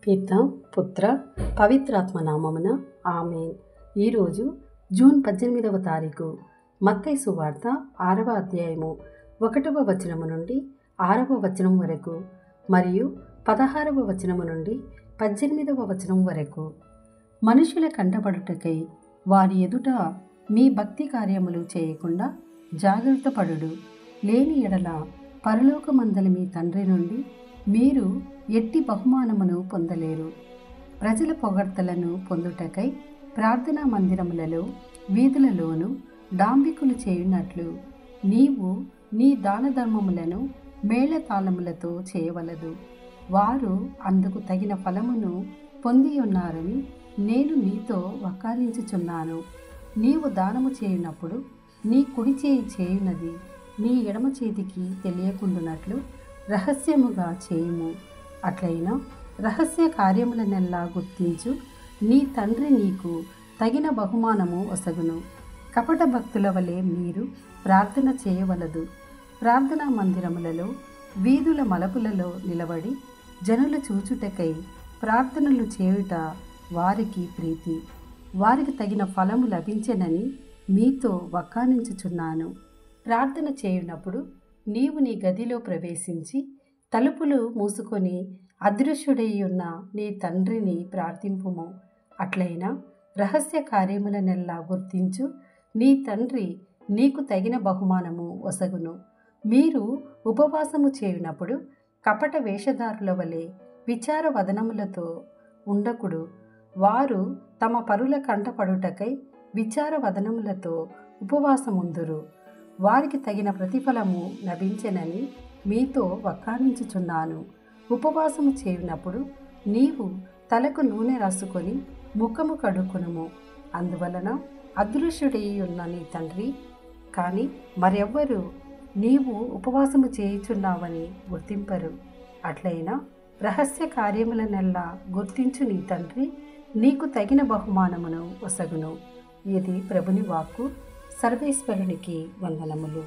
పిత పుత్ర పవిత్రాత్మ నామమున ఆమేన్. ఈరోజు జూన్ 18వ తారీఖు. మత్తయి సువార్త 6వ అధ్యాయము 1వ వచనము నుండి 6వ వచనం వరకు మరియు 16వ వచనము నుండి 18వ వచనం వరకు. మనుషుల కంటపడుటకై వారి ఎదుట మీ భక్తి కార్యములు చేయకుండా జాగ్రత్త పడుడు. లేని ఎడల పరలోకమందలి మీ తండ్రి నుండి మీరు ఎట్టి బహుమానమును పొందలేరు. ప్రజల పొగడ్తలను పొందుటకై ప్రార్థనా మందిరములలో వీధులలోను డాంబికులు చేయునట్లు నీవు నీ దాన ధర్మములను మేళతాళములతో చేయవలదు. వారు అందుకు తగిన ఫలమును పొంది ఉన్నారని నేను నీతో వక్కారించుచున్నాను. నీవు దానము చేయునప్పుడు నీ కుడి చేయి చేయునది నీ ఎడమ చేతికి తెలియకుండునట్లు రహస్యముగా చేయుము. అట్లయినా రహస్య కార్యములనెల్లా గుర్తించు నీ తండ్రి నీకు తగిన బహుమానము ఒసగును. కపట భక్తుల వలె మీరు ప్రార్థన చేయవలదు. ప్రార్థనా మందిరములలో వీధుల మలుపులలో నిలబడి జనులు చూచుటకై ప్రార్థనలు చేయుట వారికి ప్రీతి. వారికి తగిన ఫలము లభించెనని మీతో వక్కానించుచున్నాను. ప్రార్థన చేయునప్పుడు నీవు నీ గదిలో ప్రవేశించి తలుపులు మూసుకొని అదృశ్యుడై ఉన్న నీ తండ్రిని ప్రార్థింపుము. అట్లయినా రహస్య కార్యములనెల్లా గుర్తించు నీ తండ్రి నీకు తగిన బహుమానము ఒసగును. మీరు ఉపవాసము చేయునప్పుడు కపట వేషధారుల వలె విచార వదనములతో ఉండకుడు. వారు తమ పరుల కంటపడుటకై విచార వదనములతో ఉపవాసముందురు. వారికి తగిన ప్రతిఫలము లభించెనని మీతో వక్కానించుచున్నాను. ఉపవాసము చేయునప్పుడు నీవు తలకు నూనె రాసుకొని ముఖము కడుక్కునుము. అందువలన అదృశ్యుడై ఉన్న నీ తండ్రి కానీ మరెవ్వరూ నీవు ఉపవాసము చేయుచున్నావని గుర్తింపరు. అట్లయినా రహస్య కార్యములనెల్లా గుర్తించు నీ తండ్రి నీకు తగిన బహుమానమును ఒసగును. ఇది ప్రభుని వాక్కు. సర్వేశ్వరునికి వందనములు.